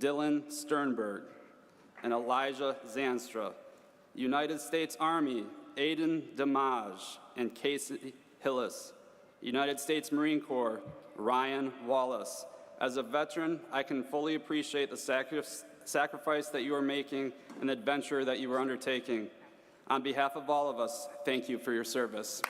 Dylan Sternberg and Elijah Zanstra. United States Army, Aiden Damage and Casey Hillis. United States Marine Corps, Ryan Wallace. As a veteran, I can fully appreciate the sacrifice that you are making and the adventure that you are undertaking. On behalf of all of us, thank you for your service.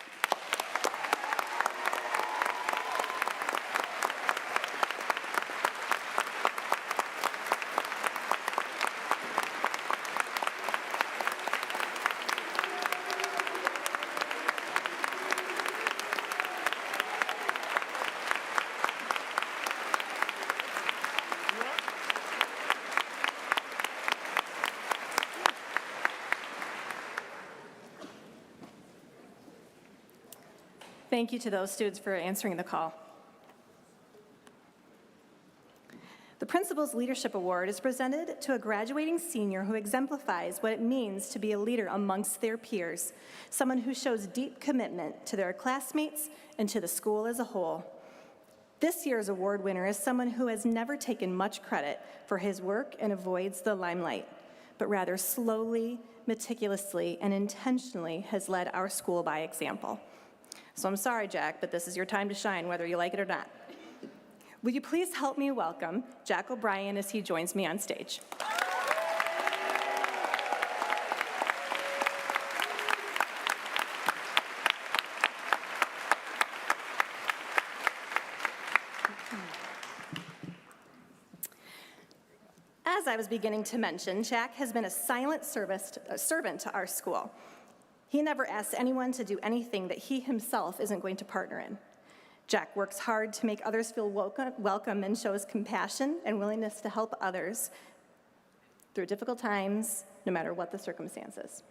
Thank you to those students for answering the call. The Principal's Leadership Award is presented to a graduating senior who exemplifies what it means to be a leader amongst their peers, someone who shows deep commitment to their classmates and to the school as a whole. This year's award winner is someone who has never taken much credit for his work and avoids the limelight, but rather slowly, meticulously, and intentionally has led our school by example. So I'm sorry, Jack, but this is your time to shine, whether you like it or not. Will you please help me welcome Jack O'Brien as he joins me on stage? As I was beginning to mention, Jack has been a silent servant to our school. He never asks anyone to do anything that he himself isn't going to partner in. Jack works hard to make others feel welcome and shows compassion and willingness to help others through difficult times, no matter what the circumstances.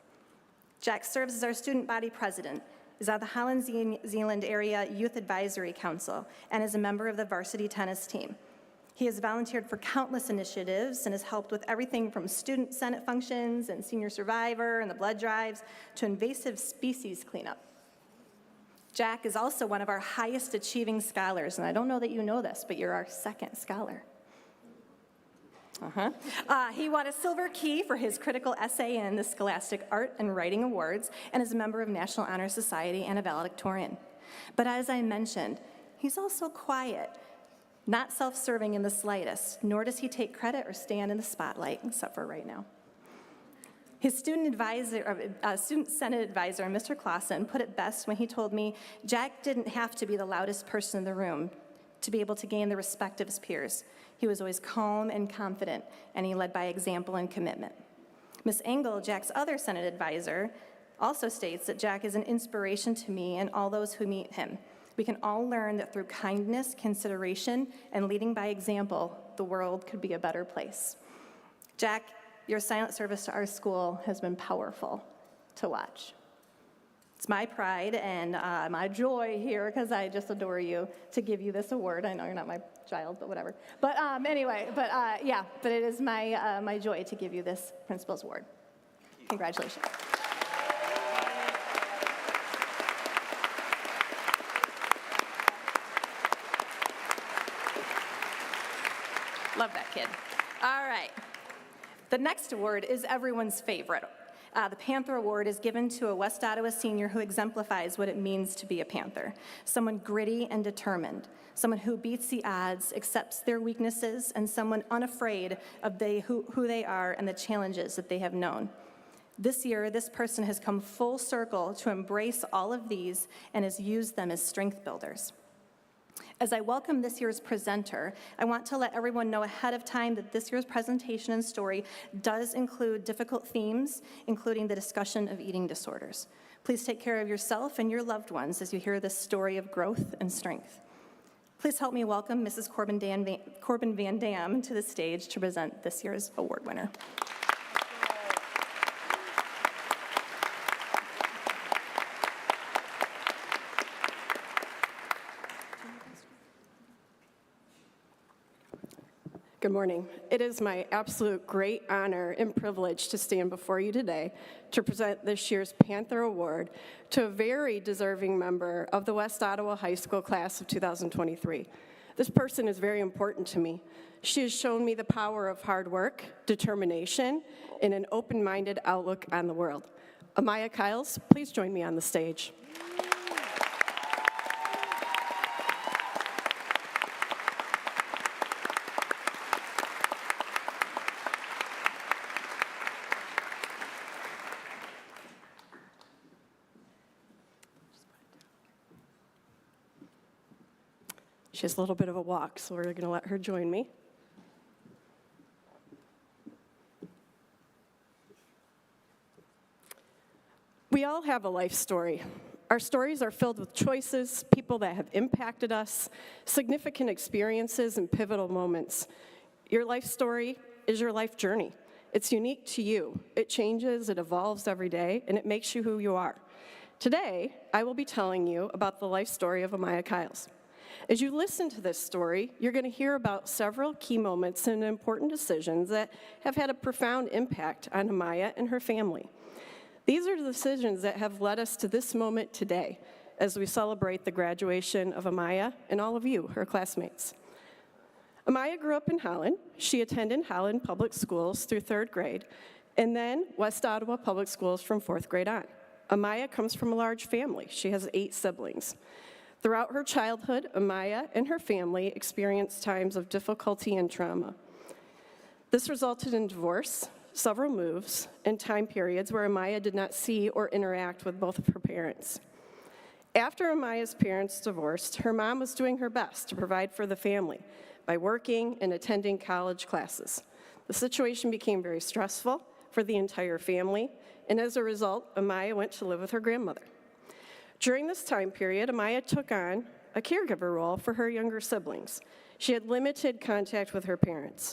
Jack serves as our student body president, is on the Holland Zealand Area Youth Advisory Council, and is a member of the varsity tennis team. He has volunteered for countless initiatives and has helped with everything from student senate functions and senior survivor and the blood drives to invasive species cleanup. Jack is also one of our highest achieving scholars, and I don't know that you know this, but you're our second scholar. He won a Silver Key for his critical essay in the Scholastic Art and Writing Awards and is a member of National Honor Society and a valedictorian. But as I mentioned, he's also quiet, not self-serving in the slightest, nor does he take credit or stand in the spotlight, except for right now. His student senate advisor, Mr. Clausen, put it best when he told me Jack didn't have to be the loudest person in the room to be able to gain the respect of his peers. He was always calm and confident, and he led by example and commitment. Ms. Engel, Jack's other senate advisor, also states that Jack is an inspiration to me and all those who meet him. We can all learn that through kindness, consideration, and leading by example, the world could be a better place. Jack, your silent service to our school has been powerful to watch. It's my pride and my joy here, because I just adore you, to give you this award. I know you're not my child, but whatever. But anyway, but it is my joy to give you this Principal's Award. Congratulations. Love that kid. All right. The next award is everyone's favorite. The Panther Award is given to a West Ottawa senior who exemplifies what it means to be a Panther, someone gritty and determined, someone who beats the odds, accepts their weaknesses, and someone unafraid of who they are and the challenges that they have known. This year, this person has come full circle to embrace all of these and has used them as strength builders. As I welcome this year's presenter, I want to let everyone know ahead of time that this year's presentation and story does include difficult themes, including the discussion of eating disorders. Please take care of yourself and your loved ones as you hear this story of growth and strength. Please help me welcome Mrs. Corbin Van Dam to the stage to present this year's award winner. Good morning. It is my absolute great honor and privilege to stand before you today to present this year's Panther Award to a very deserving member of the West Ottawa High School class of 2023. This person is very important to me. She has shown me the power of hard work, determination, and an open-minded outlook on the world. Amaya Kyles, please join me on the stage. She has a little bit of a walk, so we're going to let her join me. We all have a life story. Our stories are filled with choices, people that have impacted us, significant experiences, and pivotal moments. Your life story is your life journey. It's unique to you. It changes, it evolves every day, and it makes you who you are. Today, I will be telling you about the life story of Amaya Kyles. As you listen to this story, you're going to hear about several key moments and important decisions that have had a profound impact on Amaya and her family. These are the decisions that have led us to this moment today as we celebrate the graduation of Amaya and all of you, her classmates. Amaya grew up in Holland. She attended Holland Public Schools through 3rd grade, and then West Ottawa Public Schools from 4th grade on. Amaya comes from a large family. She has 8 siblings. Throughout her childhood, Amaya and her family experienced times of difficulty and trauma. This resulted in divorce, several moves, and time periods where Amaya did not see or interact with both of her parents. After Amaya's parents divorced, her mom was doing her best to provide for the family by working and attending college classes. The situation became very stressful for the entire family, and as a result, Amaya went to live with her grandmother. During this time period, Amaya took on a caregiver role for her younger siblings. She had limited contact with her parents.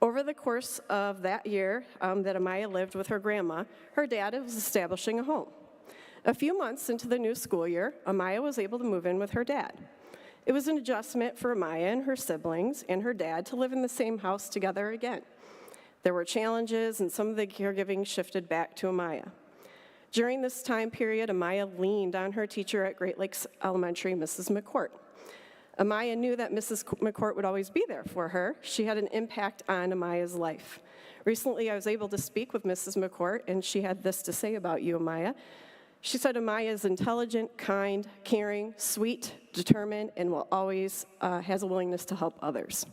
Over the course of that year that Amaya lived with her grandma, her dad was establishing a home. A few months into the new school year, Amaya was able to move in with her dad. It was an adjustment for Amaya and her siblings and her dad to live in the same house together again. There were challenges, and some of the caregiving shifted back to Amaya. During this time period, Amaya leaned on her teacher at Great Lakes Elementary, Mrs. McCourt. Amaya knew that Mrs. McCourt would always be there for her. She had an impact on Amaya's life. Recently, I was able to speak with Mrs. McCourt, and she had this to say about you, Amaya. She said Amaya is intelligent, kind, caring, sweet, determined, and will always has a willingness to help others.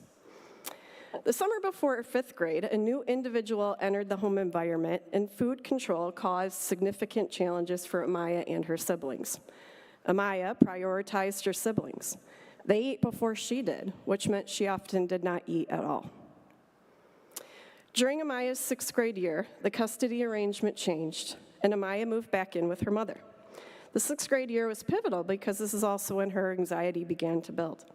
The summer before 5th grade, a new individual entered the home environment, and food control caused significant challenges for Amaya and her siblings. Amaya prioritized her siblings. They ate before she did, which meant she often did not eat at all. During Amaya's 6th grade year, the custody arrangement changed, and Amaya moved back in with her mother. The 6th grade year was pivotal because this is also when her anxiety began to build.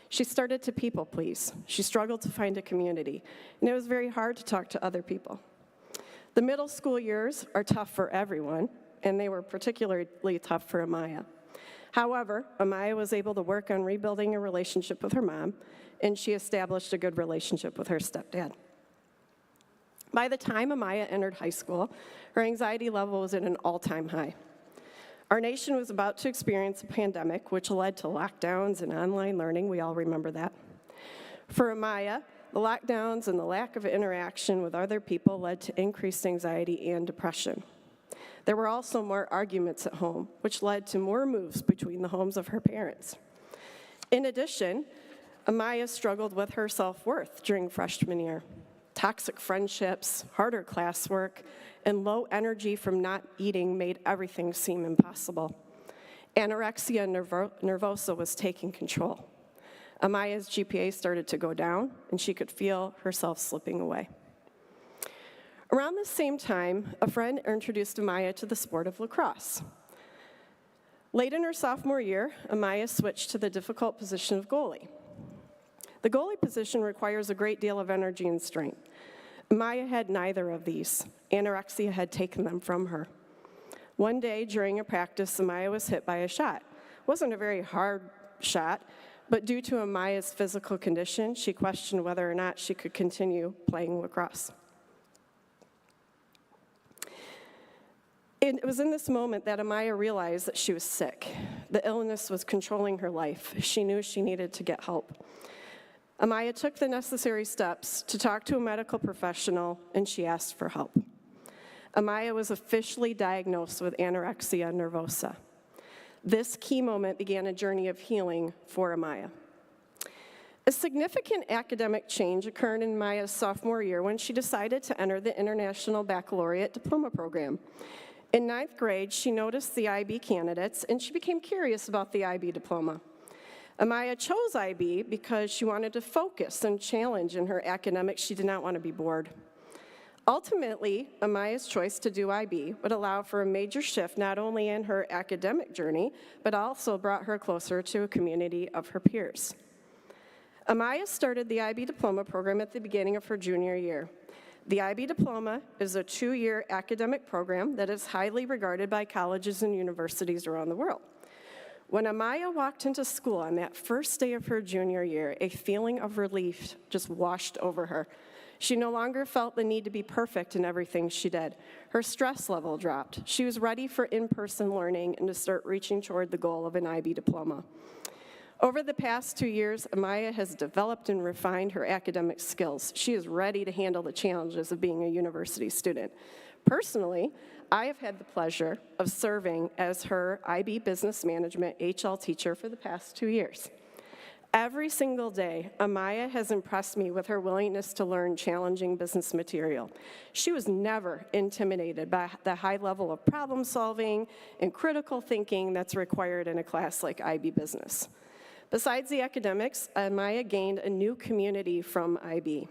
She started to people please. She struggled to find a community, and it was very hard to talk to other people. The middle school years are tough for everyone, and they were particularly tough for Amaya. However, Amaya was able to work on rebuilding a relationship with her mom, and she established a good relationship with her stepdad. By the time Amaya entered high school, her anxiety level was at an all-time high. Our nation was about to experience a pandemic, which led to lockdowns and online learning. We all remember that. For Amaya, the lockdowns and the lack of interaction with other people led to increased anxiety and depression. There were also more arguments at home, which led to more moves between the homes of her parents. In addition, Amaya struggled with her self-worth during freshman year. Toxic friendships, harder classwork, and low energy from not eating made everything seem impossible. Anorexia nervosa was taking control. Amaya's GPA started to go down, and she could feel herself slipping away. Around the same time, a friend introduced Amaya to the sport of lacrosse. Late in her sophomore year, Amaya switched to the difficult position of goalie. The goalie position requires a great deal of energy and strength. Amaya had neither of these. Anorexia had taken them from her. One day during a practice, Amaya was hit by a shot. It wasn't a very hard shot, but due to Amaya's physical condition, she questioned whether or not she could continue playing lacrosse. It was in this moment that Amaya realized that she was sick. The illness was controlling her life. She knew she needed to get help. Amaya took the necessary steps to talk to a medical professional, and she asked for help. Amaya was officially diagnosed with anorexia nervosa. This key moment began a journey of healing for Amaya. A significant academic change occurred in Amaya's sophomore year when she decided to enter the International Baccalaureate Diploma Program. In 9th grade, she noticed the IB candidates, and she became curious about the IB diploma. Amaya chose IB because she wanted to focus and challenge in her academics. She did not want to be bored. Ultimately, Amaya's choice to do IB would allow for a major shift not only in her academic journey, but also brought her closer to a community of her peers. Amaya started the IB diploma program at the beginning of her junior year. The IB diploma is a 2-year academic program that is highly regarded by colleges and universities around the world. When Amaya walked into school on that first day of her junior year, a feeling of relief just washed over her. She no longer felt the need to be perfect in everything she did. Her stress level dropped. She was ready for in-person learning and to start reaching toward the goal of an IB diploma. Over the past 2 years, Amaya has developed and refined her academic skills. She is ready to handle the challenges of being a university student. Personally, I have had the pleasure of serving as her IB Business Management HL teacher for the past 2 years. Every single day, Amaya has impressed me with her willingness to learn challenging business material. She was never intimidated by the high level of problem solving and critical thinking that's required in a class like IB Business. Besides the academics, Amaya gained a new community from IB.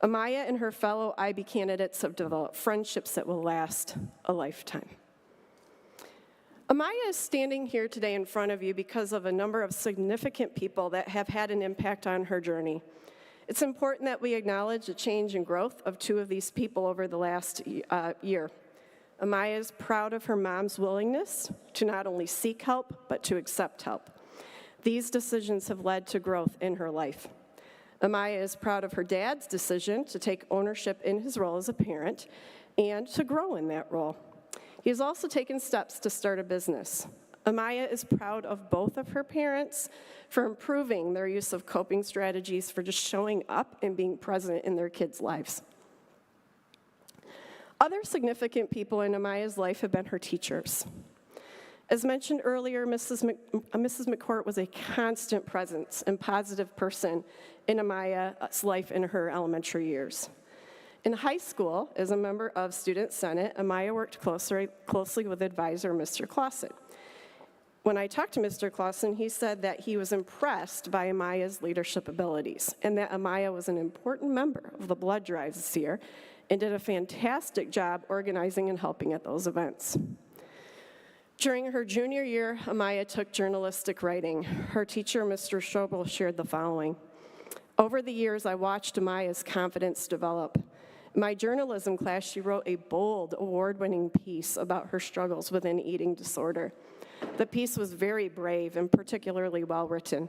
Amaya and her fellow IB candidates have developed friendships that will last a lifetime. Amaya is standing here today in front of you because of a number of significant people that have had an impact on her journey. It's important that we acknowledge the change and growth of 2 of these people over the last year. Amaya is proud of her mom's willingness to not only seek help, but to accept help. These decisions have led to growth in her life. Amaya is proud of her dad's decision to take ownership in his role as a parent and to grow in that role. He has also taken steps to start a business. Amaya is proud of both of her parents for improving their use of coping strategies, for just showing up and being present in their kids' lives. Other significant people in Amaya's life have been her teachers. As mentioned earlier, Mrs. McCourt was a constant presence and positive person in Amaya's life in her elementary years. In high school, as a member of Student Senate, Amaya worked closely with advisor Mr. Clausen. When I talked to Mr. Clausen, he said that he was impressed by Amaya's leadership abilities and that Amaya was an important member of the blood drives this year and did a fantastic job organizing and helping at those events. During her junior year, Amaya took journalistic writing. Her teacher, Mr. Schobel, shared the following. Over the years, I watched Amaya's confidence develop. In my journalism class, she wrote a bold, award-winning piece about her struggles with an eating disorder. The piece was very brave and particularly well-written.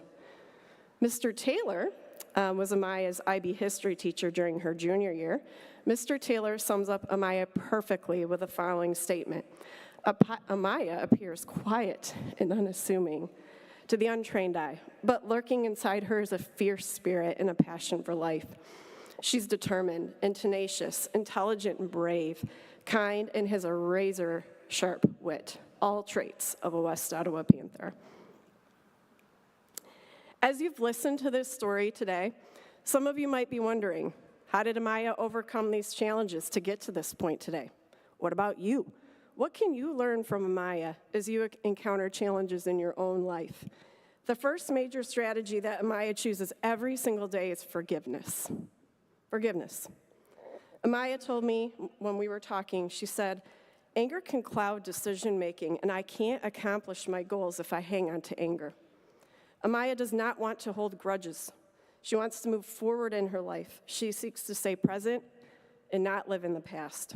Mr. Taylor was Amaya's IB history teacher during her junior year. Mr. Taylor sums up Amaya perfectly with the following statement. Amaya appears quiet and unassuming to the untrained eye, but lurking inside her is a fierce spirit and a passion for life. She's determined and tenacious, intelligent and brave, kind, and has a razor-sharp wit, all traits of a West Ottawa Panther. As you've listened to this story today, some of you might be wondering, how did Amaya overcome these challenges to get to this point today? What about you? What can you learn from Amaya as you encounter challenges in your own life? The first major strategy that Amaya chooses every single day is forgiveness. Forgiveness. Amaya told me when we were talking, she said, anger can cloud decision-making, and I can't accomplish my goals if I hang on to anger. Amaya does not want to hold grudges. She wants to move forward in her life. She seeks to stay present and not live in the past.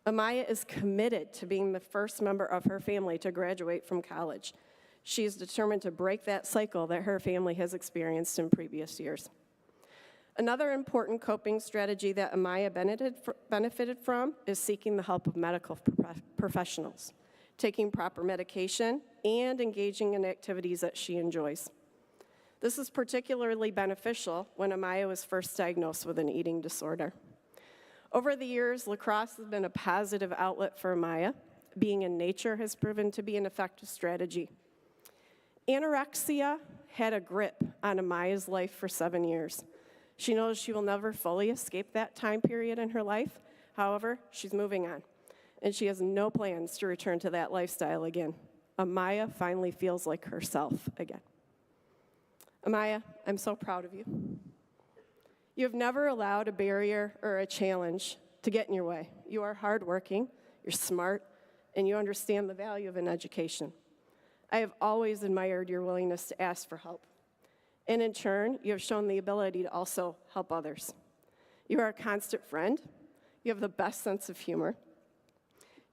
Amaya is committed to being the first member of her family to graduate from college. She is determined to break that cycle that her family has experienced in previous years. Another important coping strategy that Amaya benefited from is seeking the help of medical professionals, taking proper medication, and engaging in activities that she enjoys. This is particularly beneficial when Amaya was first diagnosed with an eating disorder. Over the years, lacrosse has been a positive outlet for Amaya. Being in nature has proven to be an effective strategy. Anorexia had a grip on Amaya's life for 7 years. She knows she will never fully escape that time period in her life. However, she's moving on, and she has no plans to return to that lifestyle again. Amaya finally feels like herself again. Amaya, I'm so proud of you. You have never allowed a barrier or a challenge to get in your way. You are hardworking, you're smart, and you understand the value of an education. I have always admired your willingness to ask for help. And in turn, you have shown the ability to also help others. You are a constant friend. You have the best sense of humor.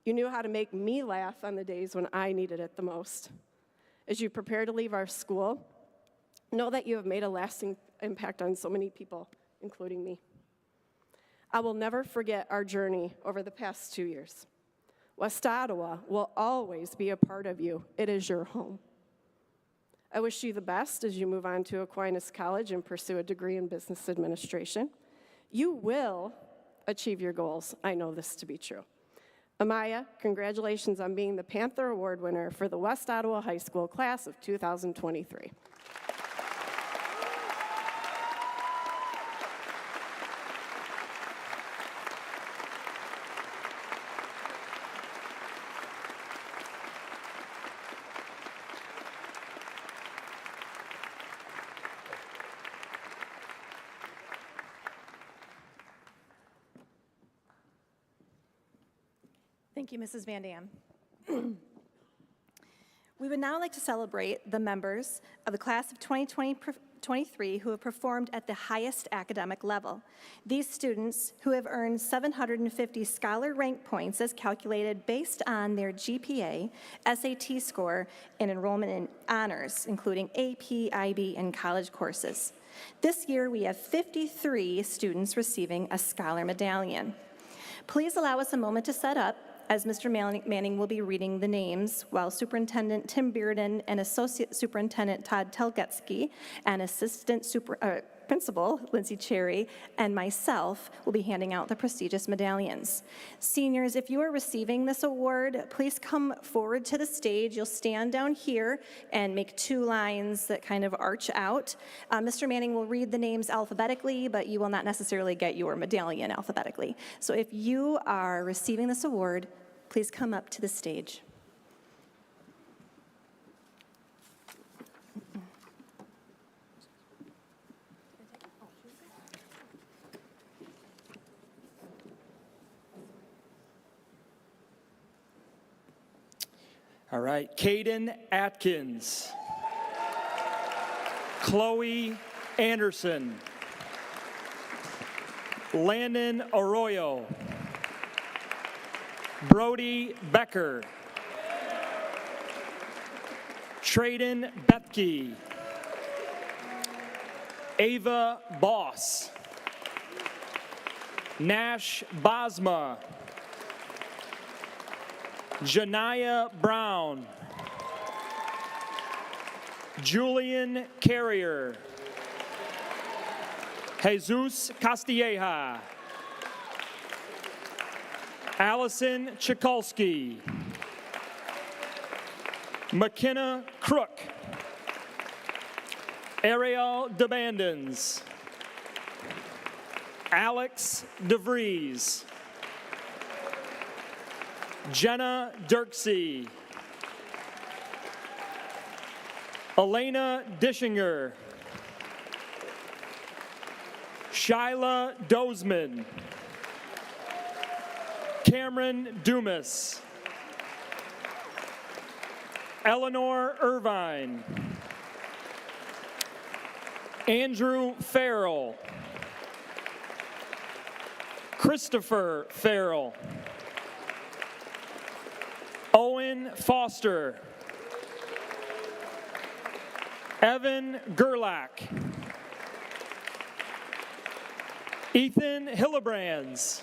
You knew how to make me laugh on the days when I needed it the most. As you prepare to leave our school, know that you have made a lasting impact on so many people, including me. I will never forget our journey over the past 2 years. West Ottawa will always be a part of you. It is your home. I wish you the best as you move on to Aquinas College and pursue a degree in business administration. You will achieve your goals. I know this to be true. Amaya, congratulations on being the Panther Award winner for the West Ottawa High School class of 2023. Thank you, Mrs. Van Dam. We would now like to celebrate the members of the class of 2023 who have performed at the highest academic level. These students who have earned 750 scholar rank points as calculated based on their GPA, SAT score, and enrollment in honors, including AP, IB, and college courses. This year, we have 53 students receiving a scholar medallion. Please allow us a moment to set up, as Mr. Manning will be reading the names, while Superintendent Tim Bearden and Associate Superintendent Todd Telgetsky and Assistant Principal Lindsay Cherry and myself will be handing out the prestigious medallions. Seniors, if you are receiving this award, please come forward to the stage. You'll stand down here and make 2 lines that kind of arch out. Mr. Manning will read the names alphabetically, but you will not necessarily get your medallion alphabetically. So if you are receiving this award, please come up to the stage. All right, Caden Atkins, Chloe Anderson, Landon Arroyo, Brody Becker, Traden Bethke, Ava Boss, Nash Bosma, Janaya Brown, Julian Carrier, Jesus Castilleja, Allison Chikolsky, McKenna Crook, Ariel DeBandons, Alex DeVries, Jenna Dirksey, Elena Dishinger, Shyla Dozeman, Cameron Dumas, Eleanor Irvine, Andrew Farrell, Christopher Farrell, Owen Foster, Evan Gerlach, Ethan Hillebrands.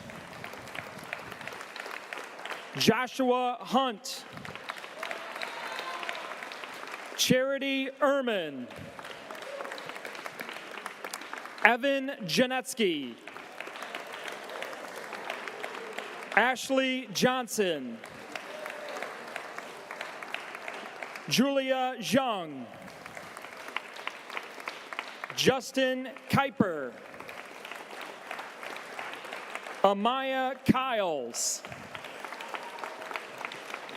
Joshua Hunt. Charity Ehrman. Evan Janetsky. Ashley Johnson. Julia Zhang. Justin Kuiper. Amaya Kiles.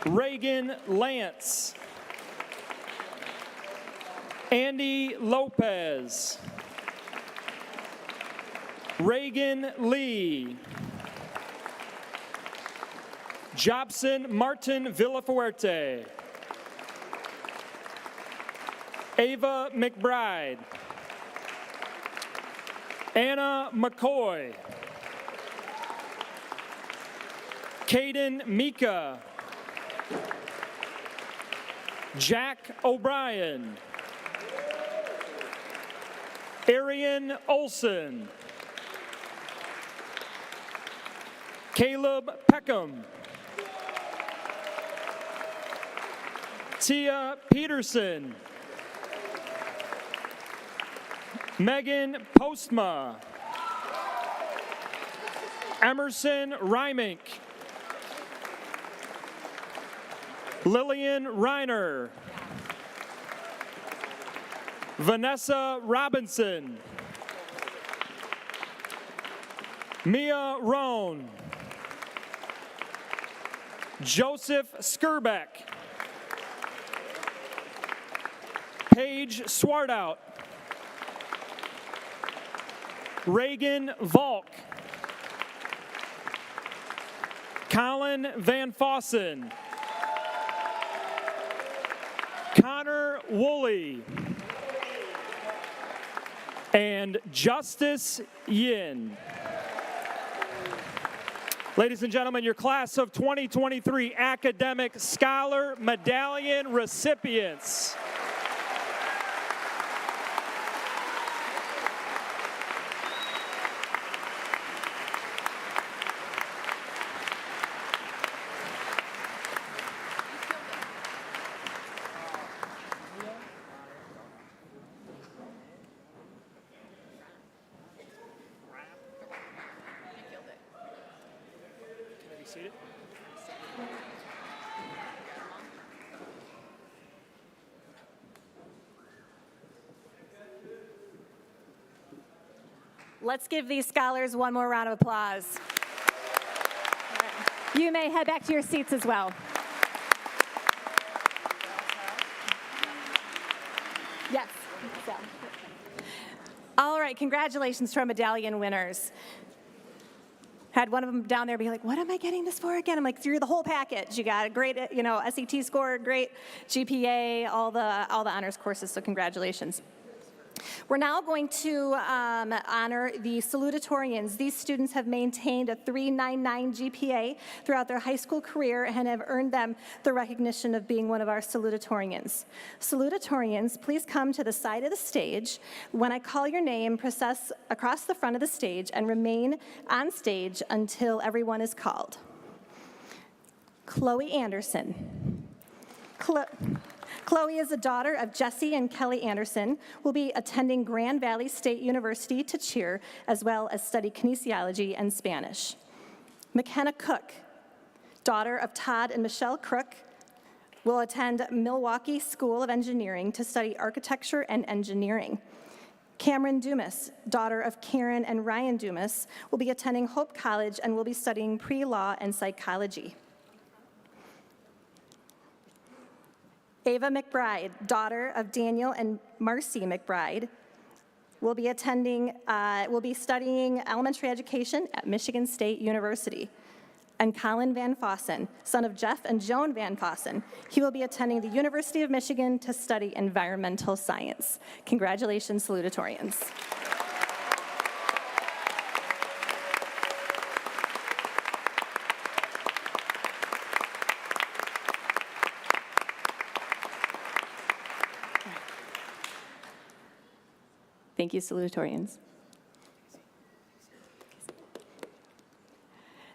Reagan Lance. Andy Lopez. Reagan Lee. Jobson Martin Villafuerte. Ava McBride. Anna McCoy. Caden Mika. Jack O'Brien. Arian Olson. Caleb Peckham. Tia Peterson. Megan Postma. Emerson Rymink. Lillian Reiner. Vanessa Robinson. Mia Roan. Joseph Skurbeck. Paige Swartout. Reagan Volk. Colin Van Fossen. Connor Woolley. And Justice Yin. Ladies and gentlemen, your class of 2023 Academic Scholar Medallion recipients. Let's give these scholars one more round of applause. You may head back to your seats as well. Yes. So. All right, congratulations to our medallion winners. Had one of them down there be like, what am I getting this for again? I'm like, you're the whole package. You got a great, SAT score, great GPA, all the honors courses, so congratulations. We're now going to honor the salutatorians. These students have maintained a 3.99 GPA throughout their high school career and have earned them the recognition of being one of our salutatorians. Salutatorians, please come to the side of the stage. When I call your name, process across the front of the stage and remain on stage until everyone is called. Chloe Anderson. Chloe is a daughter of Jesse and Kelly Anderson, will be attending Grand Valley State University to cheer, as well as study kinesiology and Spanish. McKenna Cook, daughter of Todd and Michelle Crook, will attend Milwaukee School of Engineering to study architecture and engineering. Cameron Dumas, daughter of Karen and Ryan Dumas, will be attending Hope College and will be studying pre-law and psychology. Ava McBride, daughter of Daniel and Marcy McBride, will be studying elementary education at Michigan State University. And Colin Van Fossen, son of Jeff and Joan Van Fossen, he will be attending the University of Michigan to study environmental science. Congratulations, salutatorians. Thank you, salutatorians.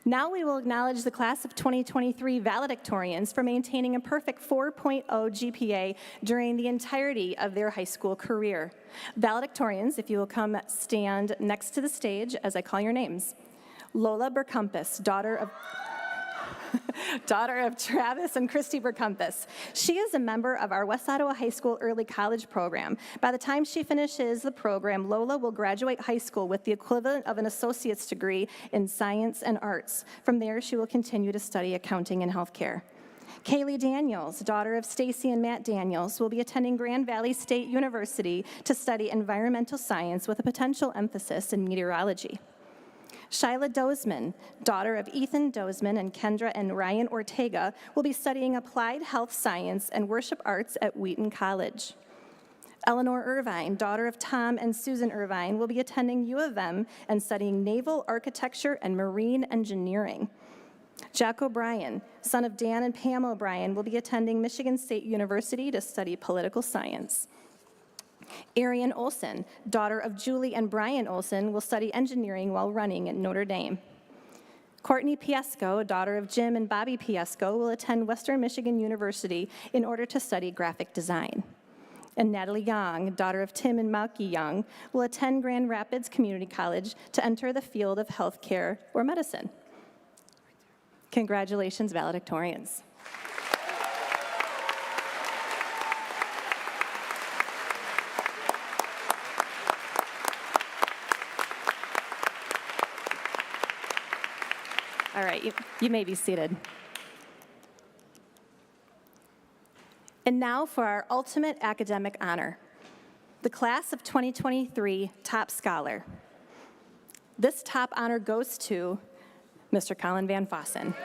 Now we will acknowledge the class of 2023 valedictorians for maintaining a perfect 4.0 GPA during the entirety of their high school career. Valedictorians, if you will come stand next to the stage as I call your names. Lola Burkumpis, daughter of Travis and Christy Burkumpis. She is a member of our West Ottawa High School Early College program. By the time she finishes the program, Lola will graduate high school with the equivalent of an associate's degree in science and arts. From there, she will continue to study accounting and healthcare. Kaylee Daniels, daughter of Stacy and Matt Daniels, will be attending Grand Valley State University to study environmental science with a potential emphasis in meteorology. Shyla Dozman, daughter of Ethan Dozman and Kendra and Ryan Ortega, will be studying applied health science and worship arts at Wheaton College. Eleanor Irvine, daughter of Tom and Susan Irvine, will be attending U of M and studying naval architecture and marine engineering. Jack O'Brien, son of Dan and Pam O'Brien, will be attending Michigan State University to study political science. Arian Olson, daughter of Julie and Brian Olson, will study engineering while running at Notre Dame. Courtney Piesco, daughter of Jim and Bobby Piesco, will attend Western Michigan University in order to study graphic design. And Natalie Young, daughter of Tim and Malky Young, will attend Grand Rapids Community College to enter the field of healthcare or medicine. Congratulations, valedictorians. All right, you may be seated. And now for our ultimate academic honor, the class of 2023 Top Scholar. This top honor goes to Mr. Colin Van Fossen.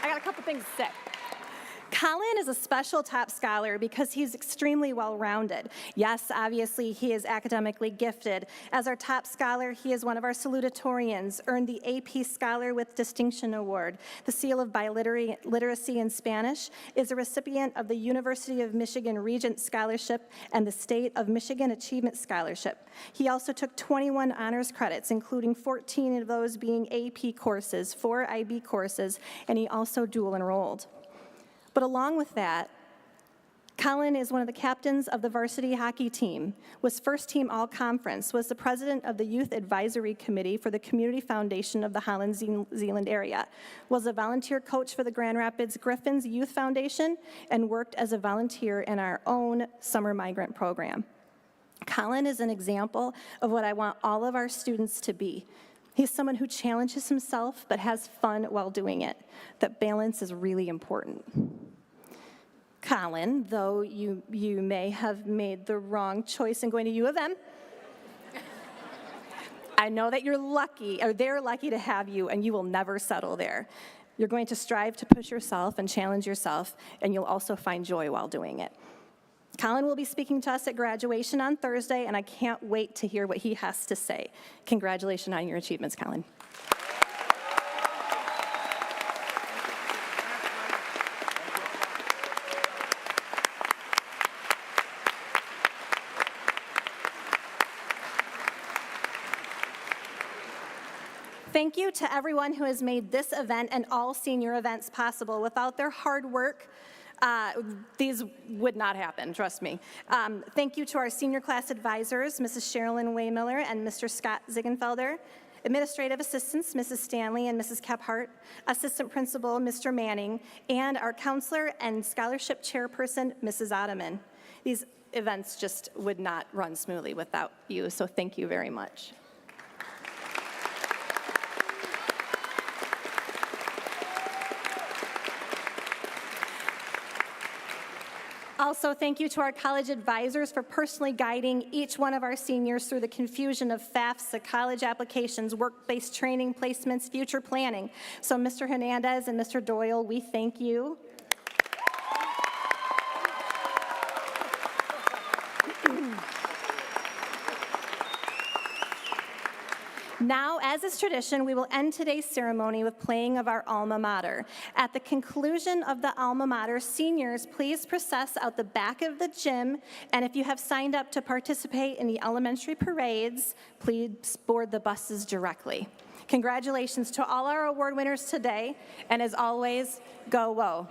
I got a couple things to say. Colin is a special top scholar because he's extremely well-rounded. Yes, obviously, he is academically gifted. As our top scholar, he is one of our salutatorians, earned the AP Scholar with Distinction Award. The Seal of Biliteracy in Spanish, is a recipient of the University of Michigan Regent Scholarship and the State of Michigan Achievement Scholarship. He also took 21 honors credits, including 14 of those being AP courses, 4 IB courses, and he also dual enrolled. But along with that, Colin is one of the captains of the varsity hockey team, was first team all-conference, was the president of the Youth Advisory Committee for the Community Foundation of the Holland Zeeland area, was a volunteer coach for the Grand Rapids Griffins Youth Foundation, and worked as a volunteer in our own summer migrant program. Colin is an example of what I want all of our students to be. He's someone who challenges himself but has fun while doing it. That balance is really important. Colin, though you may have made the wrong choice in going to U of M, I know that you're lucky, or they're lucky to have you, and you will never settle there. You're going to strive to push yourself and challenge yourself, and you'll also find joy while doing it. Colin will be speaking to us at graduation on Thursday, and I can't wait to hear what he has to say. Congratulations on your achievements, Colin. Thank you to everyone who has made this event and all senior events possible. Without their hard work, these would not happen, trust me. Thank you to our senior class advisors, Mrs. Sherilyn Waymiller and Mr. Scott Ziegenfelder, administrative assistants, Mrs. Stanley and Mrs. Kephart, assistant principal, Mr. Manning, and our counselor and scholarship chairperson, Mrs. Ottoman. These events just would not run smoothly without you, so thank you very much. Also, thank you to our college advisors for personally guiding each one of our seniors through the confusion of FAFSA, college applications, work-based training, placements, future planning. So Mr. Hernandez and Mr. Doyle, we thank you. Now, as is tradition, we will end today's ceremony with playing of our alma mater. At the conclusion of the alma mater, seniors, please process out the back of the gym, and if you have signed up to participate in the elementary parades, please board the buses directly. Congratulations to all our award winners today, and as always, go Whoa.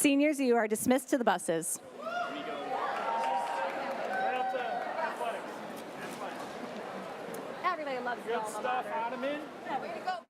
Seniors, you are dismissed to the buses. Right up to athletics. Everybody loves Good stuff, Ottoman. Yeah, way to go.